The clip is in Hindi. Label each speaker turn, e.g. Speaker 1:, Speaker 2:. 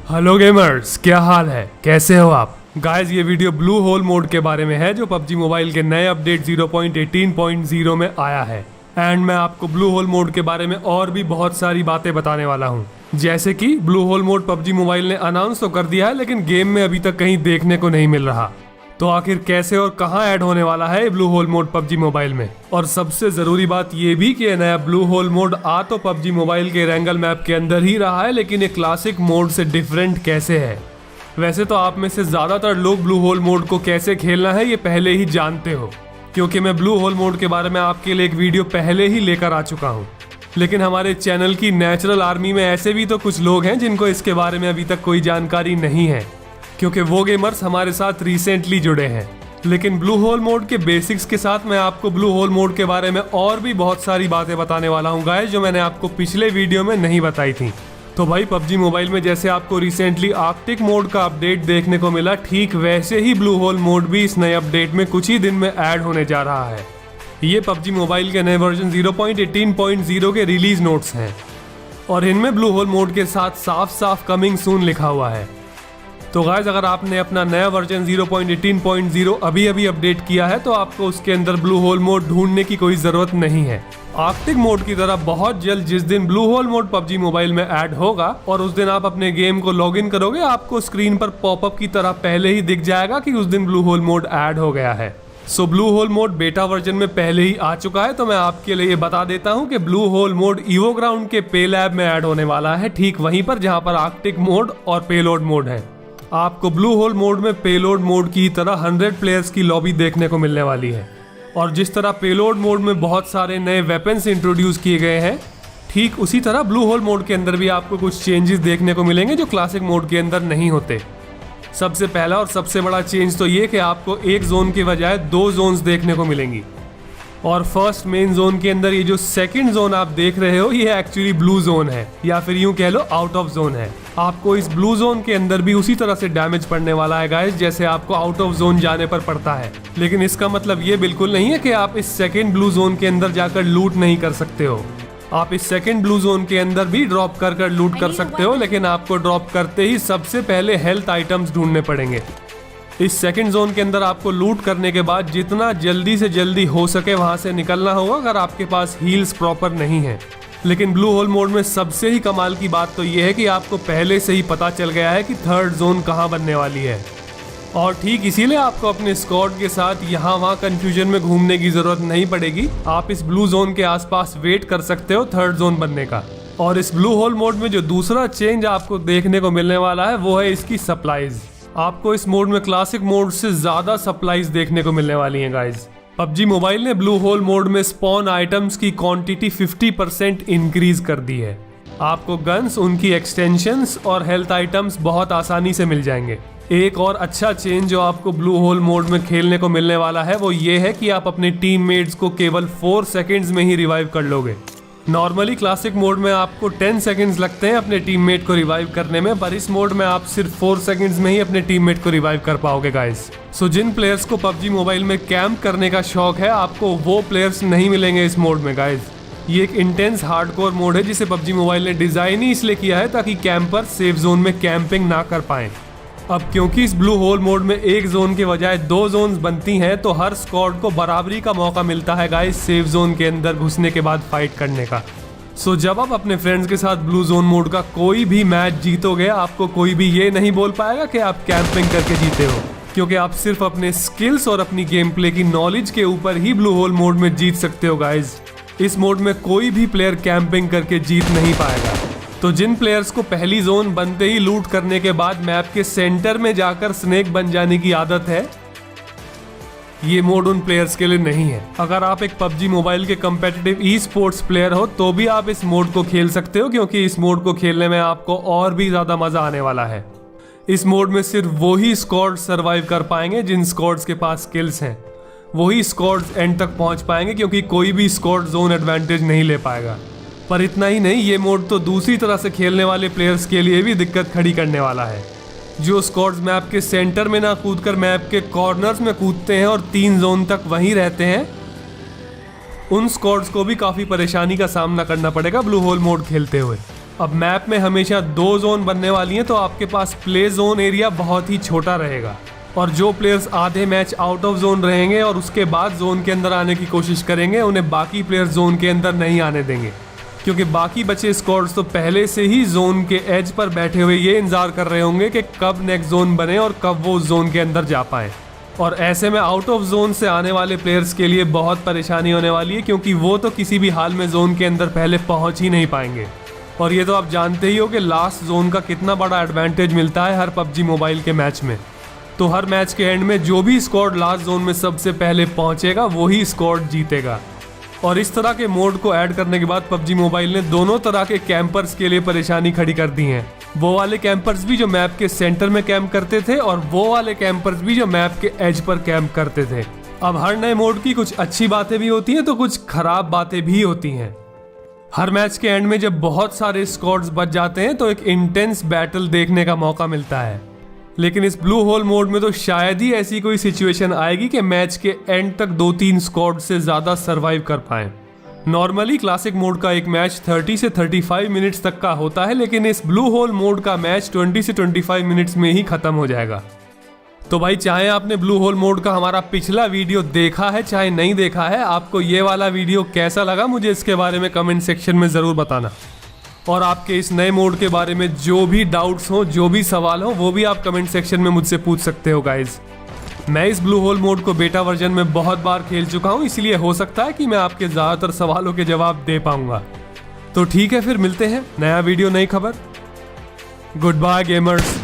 Speaker 1: हेलो गेमर्स, क्या हाल है, कैसे हो आप गाइस। ये वीडियो ब्लू होल मोड के बारे में है जो पबजी मोबाइल के नए अपडेट 0.18.0 में आया है। एंड मैं आपको ब्लू होल मोड के बारे में और भी बहुत सारी बातें बताने वाला हूँ। जैसे कि blue hole mode PUBG mobile ने अनाउंस तो कर दिया है, लेकिन गेम में अभी तक कहीं देखने को नहीं मिल रहा। तो आखिर कैसे और कहां ऐड होने वाला है blue hole mode PUBG mobile में। और सबसे जरूरी बात ये भी कि नया ब्लू होल मोड आ तो पबजी मोबाइल के रैंगल मैप के अंदर ही रहा है, लेकिन ये क्लासिक मोड से डिफरेंट कैसे है। वैसे तो आप में से ज्यादातर लोग ब्लू होल मोड को कैसे खेलना है ये पहले ही जानते हो, क्योंकि मैं ब्लू होल मोड के बारे में आपके लिए एक वीडियो पहले ही लेकर आ चुका हूँ। लेकिन हमारे चैनल की नेचुरल आर्मी में ऐसे भी तो कुछ लोग हैं जिनको इसके बारे में अभी तक कोई जानकारी नहीं है, क्योंकि वो गेमर्स हमारे साथ रिसेंटली जुड़े हैं। लेकिन ब्लू होल मोड के बेसिक्स के साथ मैं आपको ब्लू होल मोड के बारे में और भी बहुत सारी बातें बताने वाला हूँ गाइस, जो मैंने आपको पिछले वीडियो में नहीं बताई थी। तो भाई पबजी मोबाइल में जैसे आपको रिसेंटली आर्कटिक मोड का अपडेट देखने को मिला, ठीक वैसे ही ब्लू होल मोड भी इस नए अपडेट में कुछ ही दिन में ऐड होने जा रहा है। ये पबजी मोबाइल के नए वर्जन 0.18.0 के रिलीज नोट्स हैं और इनमें ब्लू होल मोड के साथ साफ साफ कमिंग सून लिखा हुआ है। तो गाइस, अगर आपने अपना नया वर्जन 0.18.0 अभी अभी अपडेट किया है तो आपको उसके अंदर ब्लू होल मोड ढूंढने की कोई जरूरत नहीं है। आर्कटिक मोड की तरह बहुत जल्द जिस दिन blue hole mode PUBG mobile में ऐड होगा और उस दिन आप अपने गेम को लॉग इन करोगे, आपको स्क्रीन पर पॉपअप की तरह पहले ही दिख जाएगा कि उस दिन ब्लू होल मोड ऐड हो गया है। So blue hole mode beta version में पहले ही आ चुका है, तो मैं आपके लिए बता देता हूं कि blue hole mode evo ground के पे लैब में ऐड होने वाला है, ठीक वहीं पर जहां पर आर्कटिक मोड और पेलोड मोड है। आपको ब्लू होल मोड में पेलोड मोड की तरह 100 प्लेयर्स की लॉबी देखने को मिलने वाली है। और जिस तरह पेलोड मोड में बहुत सारे नए वेपन्स इंट्रोड्यूस किए गए हैं, ठीक उसी तरह ब्लू होल मोड के अंदर भी आपको कुछ चेंजेस देखने को मिलेंगे जो क्लासिक मोड के अंदर नहीं होते। सबसे पहला और सबसे बड़ा चेंज तो ये कि आपको एक जोन के बजाय 2 जोन्स देखने को मिलेंगी। और फर्स्ट मेन जोन के अंदर ये जो सेकंड जोन आप देख रहे हो, ये एक्चुअली ब्लू जोन है, या फिर यूं कह लो आउट ऑफ जोन है। आपको इस ब्लू जोन के अंदर भी उसी तरह से डैमेज पड़ने वाला है गाइस, जैसे आपको आउट ऑफ जोन जाने पर पड़ता है। लेकिन इसका मतलब ये बिल्कुल नहीं है कि आप इस सेकंड ब्लू जोन के अंदर जाकर लूट नहीं कर सकते हो। आप इस सेकंड ब्लू जोन के अंदर भी ड्रॉप कर लूट कर सकते हो, लेकिन आपको ड्रॉप करते ही सबसे पहले हेल्थ आइटम्स ढूंढने पड़ेंगे। इस सेकंड जोन के अंदर आपको लूट करने के बाद जितना जल्दी से जल्दी हो सके वहां से निकलना होगा, अगर आपके पास हील्स प्रॉपर नहीं है। लेकिन ब्लू होल मोड में सबसे ही कमाल की बात तो यह है कि आपको पहले से ही पता चल गया है कि थर्ड जोन कहां बनने वाली है, और ठीक इसीलिए आपको अपने स्क्वाड के साथ यहाँ वहाँ कंफ्यूजन में घूमने की जरूरत नहीं पड़ेगी। आप इस ब्लू जोन के आसपास वेट कर सकते हो थर्ड जोन बनने का। और इस ब्लू होल मोड में जो दूसरा चेंज आपको देखने को मिलने वाला है वो है इसकी सप्लाईज। आपको इस मोड में क्लासिक मोड से ज्यादा सप्लाईज देखने को मिलने वाली हैं गाइस। पबजी मोबाइल ने ब्लू होल मोड में स्पॉन आइटम्स की क्वांटिटी 50% इंक्रीज कर दी है। आपको गन्स, उनकी एक्सटेंशंस और हेल्थ आइटम्स बहुत आसानी से मिल जाएंगे। एक और अच्छा चेंज जो आपको ब्लू होल मोड में खेलने को मिलने वाला है वो ये है कि आप अपने टीममेट्स को केवल 4 सेकंड्स में ही रिवाइव कर लोगे। नॉर्मली क्लासिक मोड में आपको 10 सेकंड्स लगते हैं अपने टीममेट को रिवाइव करने में, पर इस मोड में आप सिर्फ 4 सेकंड्स में ही अपने टीममेट को रिवाइव कर पाओगे गाइस। सो जिन प्लेयर्स को पबजी मोबाइल में कैंप करने का शौक है, आपको वो प्लेयर्स नहीं मिलेंगे इस मोड में गाइस। ये एक इंटेंस हार्डकोर मोड है जिसे पबजी मोबाइल ने डिजाइन ही इसलिए किया है ताकि कैंपर सेफ जोन में कैंपिंग ना कर पाएं। अब क्योंकि इस ब्लू होल मोड में एक जोन के बजाय 2 जोन्स बनती हैं, तो हर स्क्वाड को बराबरी का मौका मिलता है गाइस सेफ जोन के अंदर घुसने के बाद फाइट करने का। सो जब आप अपने फ्रेंड्स के साथ ब्लू जोन मोड का कोई भी मैच जीतोगे, आपको कोई भी ये नहीं बोल पाएगा कि आप कैंपिंग करके जीते हो, क्योंकि आप सिर्फ अपने स्किल्स और अपनी गेम प्ले की नॉलेज के ऊपर ही ब्लू होल मोड में जीत सकते हो गाइस। इस मोड में कोई भी प्लेयर कैंपिंग करके जीत नहीं पाएगा। तो जिन प्लेयर्स को पहली जोन बनते ही लूट करने के बाद मैप के सेंटर में जाकर स्नेक बन जाने की आदत है, ये मोड उन प्लेयर्स के लिए नहीं है। अगर आप एक पबजी मोबाइल के कम्पिटिटिव ई स्पोर्ट्स प्लेयर हो तो भी आप इस मोड को खेल सकते हो, क्योंकि इस मोड को खेलने में आपको और भी ज्यादा मजा आने वाला है। इस मोड में सिर्फ वही स्क्वाड सर्वाइव कर पाएंगे जिन स्क्वाड्स के पास स्किल्स हैं। वही स्क्वाड्स एंड तक पहुंच पाएंगे, क्योंकि कोई भी स्क्वाड जोन एडवांटेज नहीं ले पाएगा। पर इतना ही नहीं, ये मोड तो दूसरी तरह से खेलने वाले प्लेयर्स के लिए भी दिक्कत खड़ी करने वाला है। जो स्क्वाड्स मैप के सेंटर में ना कूदकर मैप के कॉर्नर्स में कूदते हैं और 3 जोन तक वहीं रहते हैं, उन स्क्वाड्स को भी काफी परेशानी का सामना करना पड़ेगा ब्लू होल मोड खेलते हुए। अब मैप में हमेशा 2 जोन बनने वाली हैं, तो आपके पास प्ले जोन एरिया बहुत ही छोटा रहेगा और जो प्लेयर्स आधे मैच आउट ऑफ जोन रहेंगे और उसके बाद जोन के अंदर आने की कोशिश करेंगे, उन्हें बाकी प्लेयर्स जोन के अंदर नहीं आने देंगे, क्योंकि बाकी बचे स्क्वाड्स तो पहले से ही जोन के एज पर बैठे हुए ये इंतजार कर रहे होंगे कि कब नेक्स्ट जोन बने और कब वो उस जोन के अंदर जा पाए। और ऐसे में आउट ऑफ जोन से आने वाले प्लेयर्स के लिए बहुत परेशानी होने वाली है, क्योंकि वो तो किसी भी हाल में जोन के अंदर पहले पहुंच ही नहीं पाएंगे। और ये तो आप जानते ही हो कि लास्ट जोन का कितना बड़ा एडवांटेज मिलता है हर पबजी मोबाइल के मैच में। तो हर मैच के एंड में जो भी स्क्वाड लास्ट जोन में सबसे पहले पहुंचेगा वही स्क्वाड जीतेगा। और इस तरह के मोड को ऐड करने के बाद पबजी मोबाइल ने दोनों तरह के कैंपर्स के लिए परेशानी खड़ी कर दी है। वो वाले कैंपर्स भी जो मैप के सेंटर में कैंप करते थे और वो वाले कैंपर्स भी जो मैप के एज पर कैंप करते थे। अब हर नए मोड की कुछ अच्छी बातें भी होती हैं तो कुछ खराब बातें भी होती हैं। हर मैच के एंड में जब बहुत सारे स्क्वाड्स बच जाते हैं तो एक इंटेंस बैटल देखने का मौका मिलता है, लेकिन इस ब्लू होल मोड में तो शायद ही ऐसी कोई सिचुएशन आएगी कि मैच के एंड तक 2-3 स्क्वाड से ज़्यादा सरवाइव कर पाएं। नॉर्मली क्लासिक मोड का एक मैच 30 से 35 मिनट्स तक का होता है, लेकिन इस ब्लू होल मोड का मैच 20 से 25 मिनट्स में ही ख़त्म हो जाएगा। तो भाई, चाहे आपने ब्लू होल मोड का हमारा पिछला वीडियो देखा है चाहे नहीं देखा है, आपको ये वाला वीडियो कैसा लगा मुझे इसके बारे में कमेंट सेक्शन में ज़रूर बताना। और आपके इस नए मोड के बारे में जो भी डाउट्स हो, जो भी सवाल हो, वो भी आप कमेंट सेक्शन में मुझसे पूछ सकते हो गाइज। मैं इस ब्लू होल मोड को बेटा वर्जन में बहुत बार खेल चुका हूँ, इसलिए हो सकता है कि मैं आपके ज़्यादातर सवालों के जवाब दे पाऊंगा। तो ठीक है, फिर मिलते हैं नया वीडियो, नई खबर। Good bye gamers.